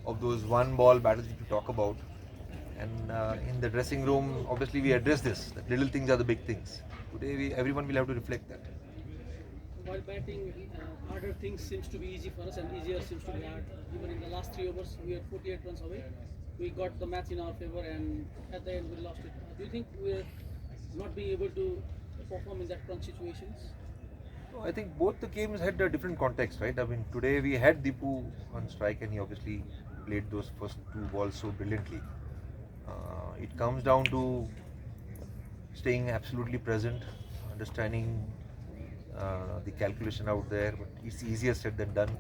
of those one ball battles that you talk about. And in the dressing room, obviously we address this. That little things are the big things. Today, everyone will have to reflect that. While batting, harder things seems to be easy for us and easier seems to be hard. Even in the last 3 overs, we had 48 runs away. We got the match in our favor, and at the end we lost it. Do you think we're not being able to perform in that crunch situations? No, I think both the games had a different context, right? I mean, today we had Deepu on strike, and he obviously played those first two balls so brilliantly. It comes down to staying absolutely present, understanding the calculation out there, but it's easier said than done.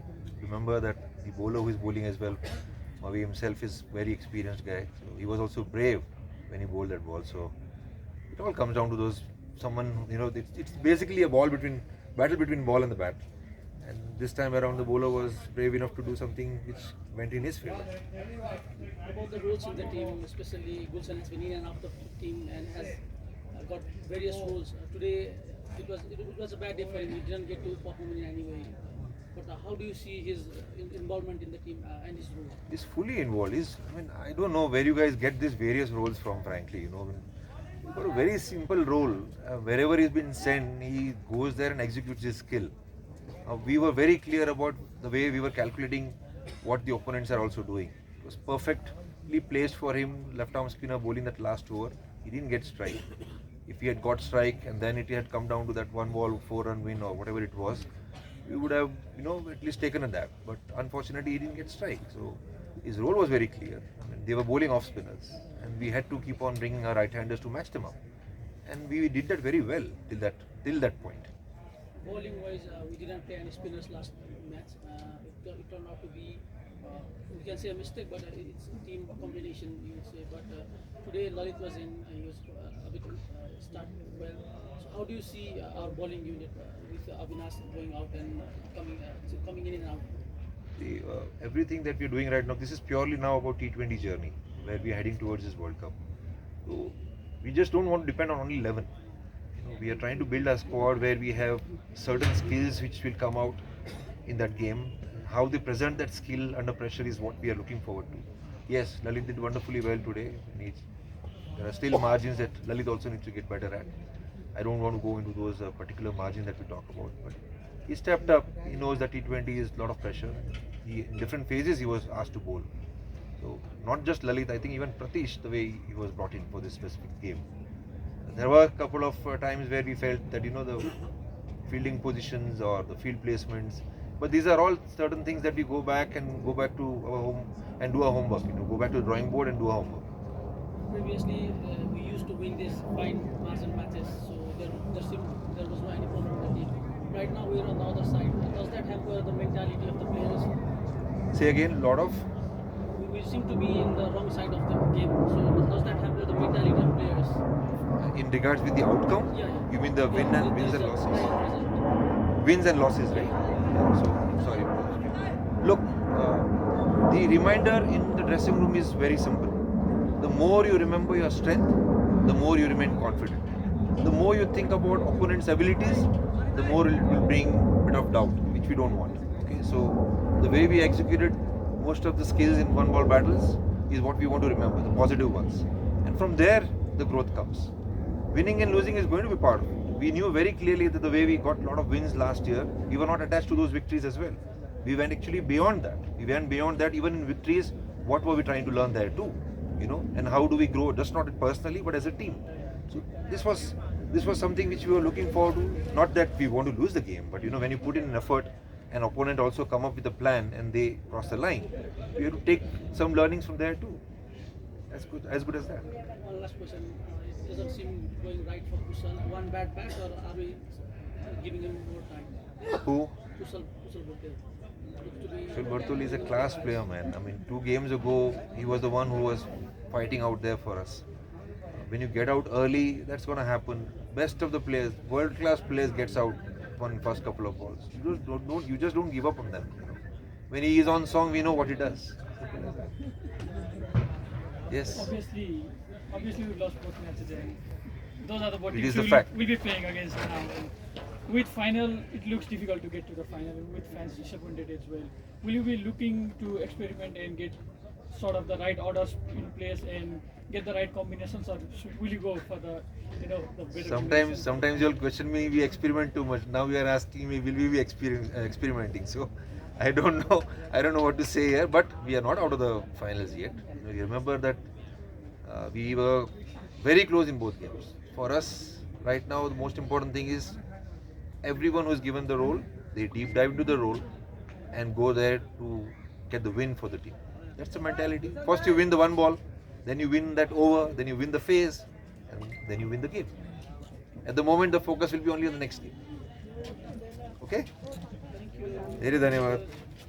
Remember that the bowler who is bowling as well, Mavi himself is very experienced guy, so he was also brave when he bowled that ball. So it all comes down to those someone it's basically a battle between ball and the bat. And this time around, the bowler was brave enough to do something which went in his favor. About the roles in the team, especially Gulshan has been in and out of the team and has got various roles. Today, it was a bad day for him. He didn't get to perform in any way. But how do you see his involvement in the team and his role? He's fully involved. I don't know where you guys get these various roles from, frankly. He's got a very simple role. Wherever he's been sent, he goes there and executes his skill. We were very clear about the way we were calculating what the opponents are also doing. It was perfectly placed for him, left arm spinner bowling that last over. He didn't get strike. If he had got strike and then it had come down to that one ball 4-run win or whatever it was, we would have at least taken a dab. But unfortunately he didn't get strike. So his role was very clear. They were bowling off spinners and we had to keep on bringing our right handers to match them up. And we did that very well till that point. Bowling wise, we didn't play any spinners last match. It turned out to be, we can say a mistake, but it's a team combination, you would say. But today Lalit was in, he was a bit started well. So how do you see our bowling unit with Avinash going out and coming in and out? See, everything that we're doing right now, this is purely now about T20 journey, where we're heading towards this World Cup. So we just don't want to depend on only 11. We are trying to build a squad where we have certain skills which will come out in that game. How they present that skill under pressure is what we are looking forward to. Yes, Lalit did wonderfully well today. There are still margins that Lalit also needs to get better at. I don't want to go into those particular margins that we talk about, but he stepped up. He knows that T20 is a lot of pressure. In different phases he was asked to bowl. So not just Lalit, I think even Pratish, the way he was brought in for this specific game. There were a couple of times where we felt that the fielding positions or the field placements, but these are all certain things that we go back to our home and do our homework. Go back to the drawing board and do our homework. Previously, we used to win these fine margin matches, so there was no any problem with the team. Right now, we're on the other side. Does that hamper the mentality of the players? Say again, lot of. We seem to be in the wrong side of the game. So does that hamper the mentality of players? In regards with the outcome, Yeah. you mean the wins and losses? Wins and losses, right? So sorry. Look, the reminder in the dressing room is very simple. The more you remember your strength, the more you remain confident. The more you think about opponent's abilities, the more it will bring a bit of doubt, which we don't want. Okay, so the way we executed most of the skills in one ball battles is what we want to remember, the positive ones. And from there, the growth comes. Winning and losing is going to be part of it. We knew very clearly that the way we got a lot of wins last year, we were not attached to those victories as well. We went actually beyond that. We went beyond that even in victories. What were we trying to learn there too? And how do we grow, just not personally, but as a team. So this was something which we were looking forward to. Not that we want to lose the game, but when you put in an effort, an opponent also come up with a plan and they cross the line, we have to take some learnings from there too. As good as that. One last question. It doesn't seem going right for Kusal. One bad bat, or are we giving him more time? Who? Kusal Bhuttel. Phil Bartul is a class player, man. 2 games ago, he was the one who was fighting out there for us. When you get out early, that's going to happen. Best of the players, world-class players gets out on first couple of balls. You just don't give up on them. When he is on song, we know what he does. Yes. Obviously we've lost both matches and those are the It is the fact. we'll be playing against now. with final, it looks difficult to get to the final, with fans disappointed as well. Will you be looking to experiment and get sort of the right orders in place and get the right combinations, or will you go for the the better Sometimes you'll question me. We experiment too much. Now you are asking me, will we be experimenting? So I don't know. I don't know what to say here. But we are not out of the finals yet. You remember that we were very close in both games. For us, right now, the most important thing is everyone who's given the role, they deep dive into the role and go there to get the win for the team. That's the mentality. First you win the one ball, then you win that over, then you win the phase, and then you win the game. At the moment, the focus will be only on the next game. Okay? Very धन्यवाद.